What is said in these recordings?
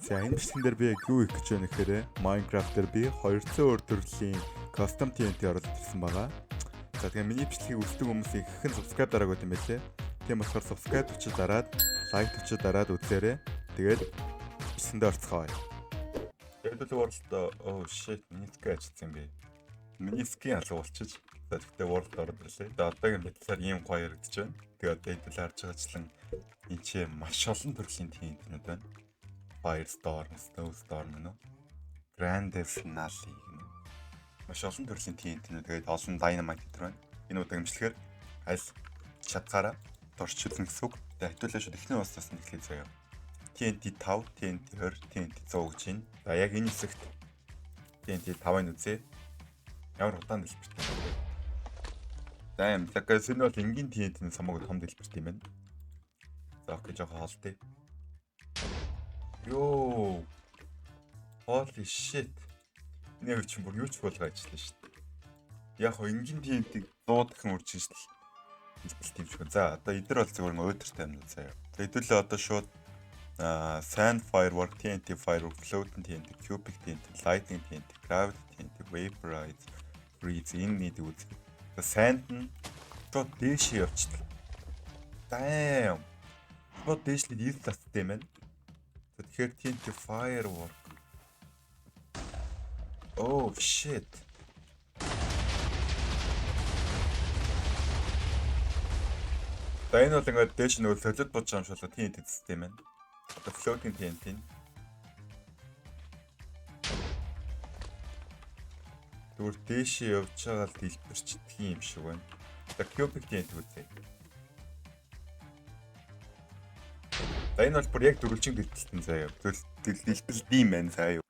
За энэ бичлэгэн дээр би яг юу их гэж байна гэхээр Minecraft дээр би 200 өөр төрлийн custom TNT оруулж ирсэн байгаа. За тэгээ миний бичлэгийг үздэг хүмүүсийн ихэнх нь subscribe дараагүй юм байлээ. Тийм болохоор subscribe өчөд дараад, like өчөд дараад үзээрэй. Тэгээд бичлэгэндээ орцгоё. Тэгээд л world oh shit миний skin ажилласан юм бэ. Миний skin алга болчих. За тэгтээ world ороод ирлээ. Тэгээд одоогийн байдлаар ийм гоё яригдж байна. Тэгээд одоо хэдүүл харж байгаачлан энэ ч маш олон төрлийн TNT-нүүд байна. Firestorm, Snowstorm гэнэ. Grand Finale гэнэ. Маш олон төрлийн TNT-нүүд тэгээд олон Dynamite гэдэг байна. Энэ удаагчлагаар аль чадгаараа дорч үзэн гэсэн үг. Тэгээд хэдүүлээ шууд эхний ууснаас нь эхлэе заяа. TNT 5, TNT 20, TNT 100 гэж байна. За яг энэ хэсэгт TNT 5-ыг үзье. Ямар удаан дэлбэртэй байна. За юм лагаас энэ бол энгийн TNT-ийн самаг том дэлбэрт юм байна. За окей жоохон хоолтой. Йоо. Holy shit. Нэр чинь бүр юу ч болгоо ажиллана шүү дээ. Яг хоо энгийн TNT 100 дахин үржиж л хэлбэл тэмчгэн. За одоо эдгээр бол зөвхөн өөдртэй юм заяа. За хэдүүлээ одоо шууд Sand Firework, TNT Firework, Floating TNT, Cubic TNT, Lightning TNT, Gravity TNT, Vaporize, Freeze энэ нэг үзэх. За Sand нь шууд дээш явчихлаа. Damn. Шууд дээшлээд ийм тастай юм байна. Тэгэхээр TNT Firework. Oh shit. За энэ бол ингээд дээш нөгөө солиод бодож байгаа юм шиг TNT систем байна. Одоо floating TNT. Тэгвэл дээш явж байгаа л дэлбэрчдэг юм шиг байна. За cubic TNT үзье. За энэ бол бүр яг дөрвөлжин дэлбэлтэн заяа. Дэлбэлт юм байна заяа.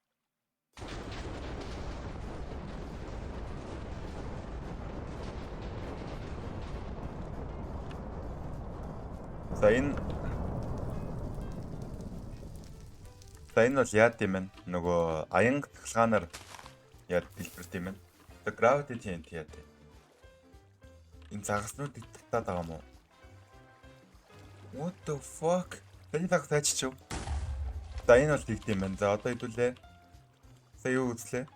За энэ бол яад юм байна. Нөгөө аян тахилгаанаар яад дэлбэрт юм байна. За gravity TNT яад. Энэ загаснуудыг татаад байгаа юм уу? What the fuck? Тэний тагс тайчив. За энэ бол тэгт юм байна. За одоо хэдүүлээ. За юу үзлээ?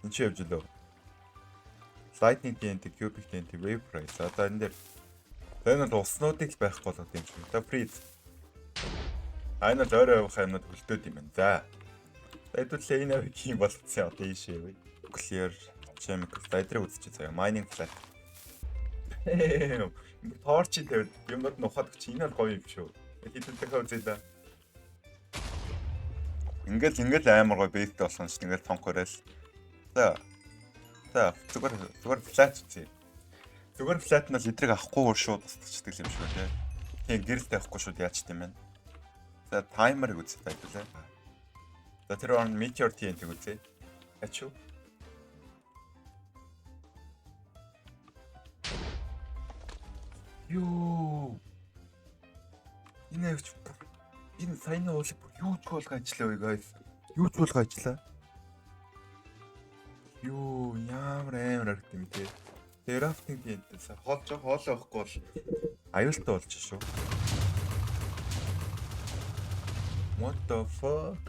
Энд чи явж лөө. Lightning TNT, Cubic TNT, Vaporize. За одоо энэ дээр энэ бол уснуудыг байхгүй болгох юм шиг. За freeze. Энэ л өөрөө явах юмнууд хөлтөөд юм байна. За. Хэдүүлээ энэ авиг юм болгоцсон одоо ийшээ вэ. Clear chemical fighter үзчихээ заяа. Mining flat. Торчин тавьд юмнууд нухаад чи энэ бол гоё юм шүү. Хэдүүлээ үзээ да. Ингээл амар гоё бэйт болсон ч ингээл тонхорол. За. Зүгээр flat үзье. Зүгээр flat нь л эдрийг авахгүй шууд устгачдаг юм шиг байна. Тийм гэрэлтэй авахгүй шууд яачт юм байна. За таймерыг үзье хэдүүлээ. За тэр он meteor TNT үзье. Ачуу. Юу. Энэ саяны уулыг юу ч болгоо ажиллаа вэ guys. Юу ч болгоо ажиллаа. Юу ямар харагд юм те. Crafting TNT-с хоолоо авахгүй бол аюултай болж шүү. What the fuck?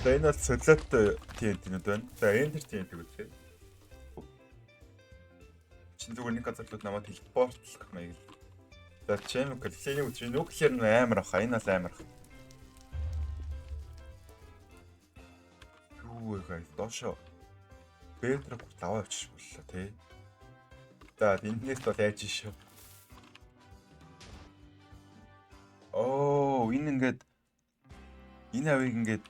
За энэ бол солиотой TNT-нүүд байна. За Ender TNT үзье. Чин зүгээр нэг газарлууд намайг телепортлох маяг. За chemical cleaning үзье. Nuclear нь амар ах. Энэ бол амар ах. Юу вэ доошо. Bedrock даваа авчих боллоо тий. За энэс бол яаж шүү. Оо энэ авиг ингээд энэ авиг ингээд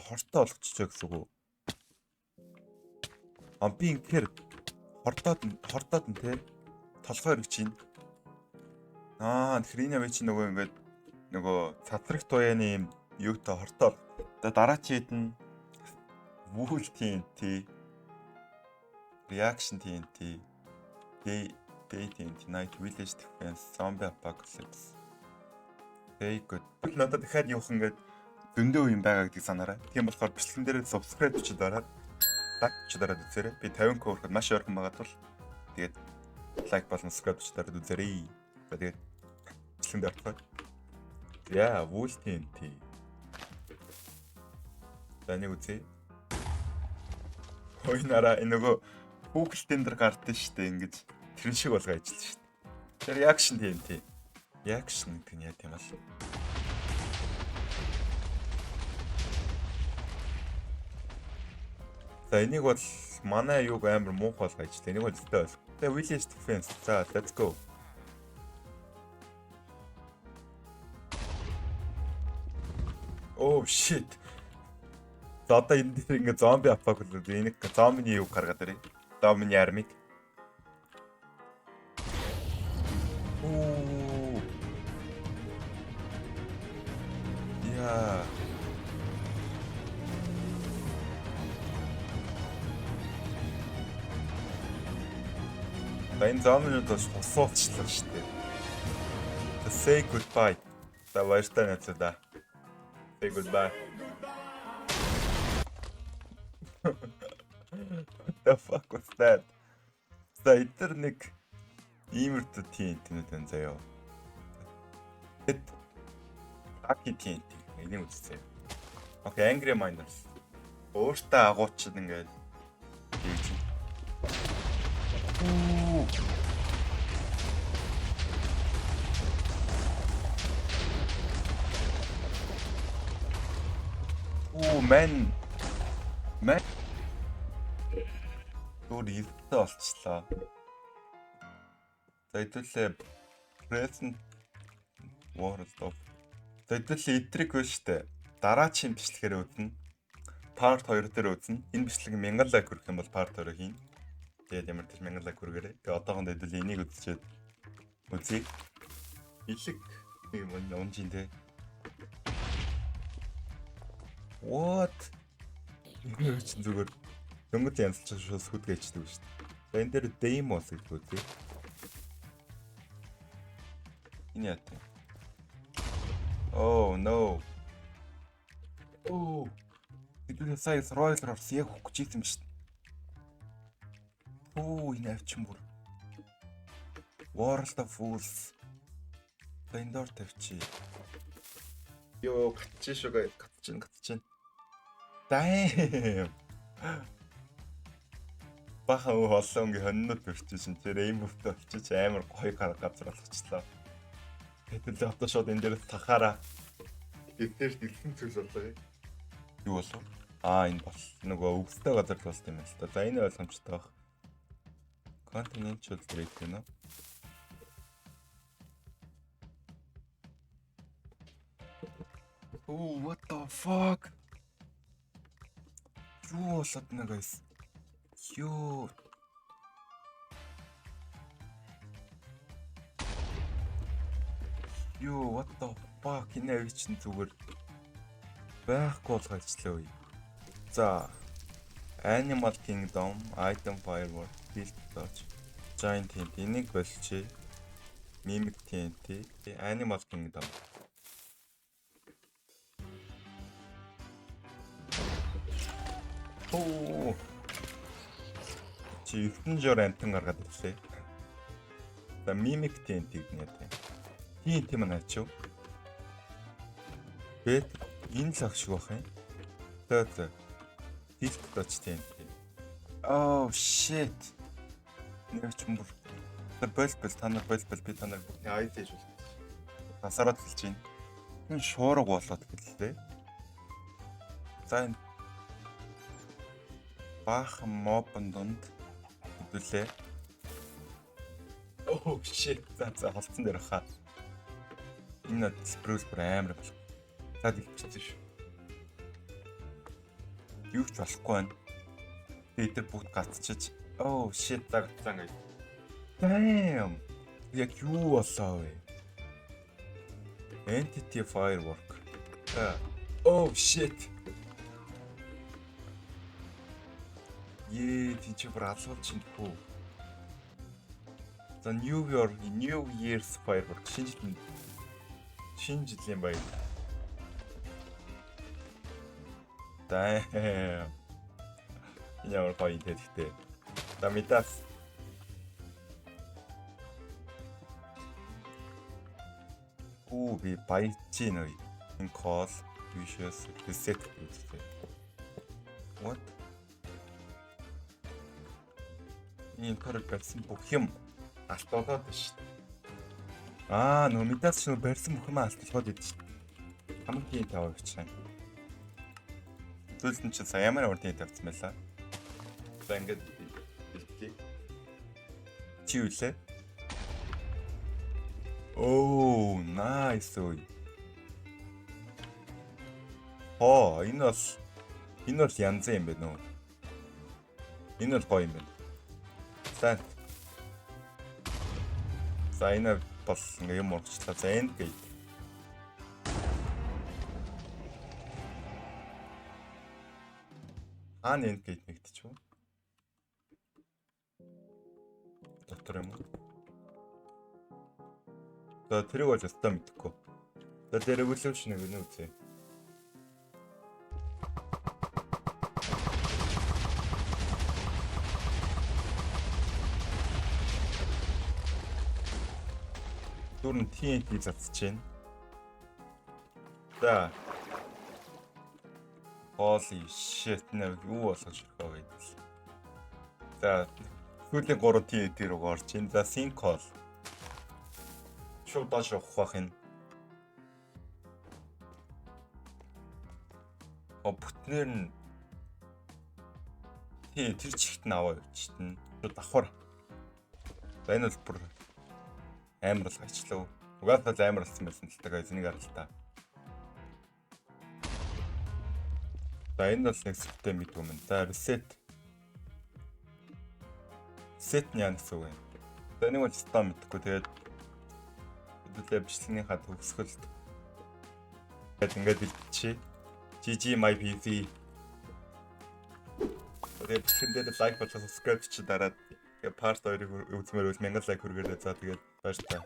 хортой болгочихоо гэсэн үг үү? Би ингээр хортоод нь те толгой өргөж чинь. Тэгэхээр энэ авиг чинь нөгөө цацрах туяаны юм юутай хортоо. Дараачид нь Wool TNT, Reaction TNT, Day TNT, Night Village Defense, Zombie Apocalypse. Good. Надад дахиад явах ингээд зөндөө юм байгаа гэдгийг санаарай. Тийм болохоор бичлэгэн дээр subscribe хийгээд дараад like хийгээд дараад үзээрэй. Би 50k хүрэхэд маш ойрхон байгаа тул тэгээд like болон subscribe хийгээд дараад үзээрэй. За тэгээд бичлэгэнд орчихоо. Яа, Wool TNT. За нэг үзье. Хойнараа энэ нөгөө Google Tender гардыг штэ ингэж тэрэн шиг болгоо ажиллаж штэ. Тэр Reaction TNT. Reaction гэдэг нь яа тийм бол. За энийг бол манай юуг амар муухай болгоо ажиллаа. Энийг бол зөвхөн бол. Тэгээ Village Defense. За let's go. Oh shit. За одоо энэ дээр ингээ зомби апокалипс энийг зомбиний юг гаргаад ирээ. Зомбиний армид. Оо. Яа. Энэ зомбинууд бас усуулчлаа шүү дээ. Say goodbye. За баяртай найзуудаа. Say goodbye. What the fuck was that? За эдгээр нэг иймэрхүү TNT-нүүд байна заяа. Тэд Lucky TNT энийг үзсэн. Okay, Angry Miners. Өөртөө агуучид ингээд хийж байна. Man. Өөр ирдэ болчлоо. За хэдүүлээ present world of. За хэдүүлээ эдрэг байна штэ. Дараачийн бичлэгээр үзнэ. Part 2 дээр үзнэ. Энэ бичлэг 1000 лайк хүрэх юм бол part 2 хийн. Тэгээд ямар ч 1000 лайк хүргээрэй. Тэгээд одоохондоо хэдүүлээ энийг үзчихэд үзье. Илэг юм унжин тэ. What? Энэ ч зүгээр дөнгөж янзлж шууд сүдгээчдэг шүү дээ. За энэ дээр demos гэдэг үү? Энэ яа вэ? Oh no. Oh. Хэдүүлээ сая Royal Roars яг хөх гэж юм шүү дээ. Оо энэ авчин бүр. World of Fools. Эндор тавьчих. Йоо гатчих шүү гээ. Гатчих. Damn. Бахан холлонгийн хоннод төрчихсэн. Тэр Rainbow-тэй очиж амар гоё газар болгочлоо. Хэдүүлээ одоо шууд энэ дээр тахаараа. Эдгээр дэлхэн зүйл болоо. Юу болов? Энэ бол нөгөө өвстэй газар толт юм байна л та. За энэ ойлгомжтой баг. Continental Break гэнэ. Oh, what the fuck? Юу болоод нэ guys? Юу? Юу, what the fuck? Энэ авич чинь зүгээр байхгүй болгочлаа үе. За, Animal Kingdom, Item Firework, Field Dodge, Giant TNT энийг болчих. Mimic TNT, Animal Kingdom. Оо. Чи ертөнжөр амтан гаргаад ирлээ. За Mimic TNT гэнэ тэ. TNT маань ачив. Бэт энэ л ах шиг бах юм. За. Field Dodge TNT. Oh shit. Нэг ч юм бүр. Бэл та нар бэл би та нар бүгд айд хийж байна. Насараад хэлж байна. Энэ шуурга болоод гэлээ. За энэ баах мобон донд хэдүүлээ. Oh shit. За холцсон дээр хаа. Энэ спрус бүр амар бол. За дэлчихсэн шүү. Юу ч болохгүй байна. Тэгээд тэр бүгд гатчиж. Oh shit загцсан гэж. Damn. Яг юу болоо вэ? Entity Firework. Oh shit. Тийч бүр алуулж чинь хөө. За New Year's Firework шинэ жилийн баяр. Damn. Ямар гоё тэгтэй. За мэдээс. Үу би баяж чинь ой. Энэ call vicious reset гэдэг. What? Энэ төр барьсан бүх юм алтуулаад байна шүү дээ. Нөө мэдээс чинь барьсан бүх юм алтуулаад идэв шүү дээ. Хамгийн тавь бичих юм. Түлсэн чинь сая ямар урдын тавьсан байлаа. За ингээд бэлтлээ. Чи үлээ. Oh, nice. Энэ бол янз юм байна уу? Энэ бол гоё юм байна. За энэ бол ингээ юм урагчлаа. За end gate. End gate нэгтчихв. Дотор юм уу? За тэрийг бол өстой мэдэхгүй. За дээр evolution гэнэ үзье. Дөрөв TNT цацж байна. За. Holy shit нэ юу болгож ирэх вэ гэдэг. За сүүлийн 3 TNT рүү орж ийн. За sinkhole. Шууд доош явах юм. Бүтнээр нь тэр чигт нь аваа явчихтэн. Шууд давхар. За энэ бол бүр амар л гачлаа. Угаасаа л амар болсон байсан л тагаа эзнийг харалтаа. За энэ бол нэг сүртэй мэд юм. За reset. Set нь гэсэн үг юм. За энийг бол стам мэдхгүй тэгээд хөдөлгөөний бичлэгийнхаа төгсгөлд ингээд бэлтчихье. GG my PC. Тэгээд бичлэгэн дээр лайк болоо subscribe чи дараад part 2-ыг үзмээр үл 1000 лайк хүргээрэй. За тэгээд баярлалаа.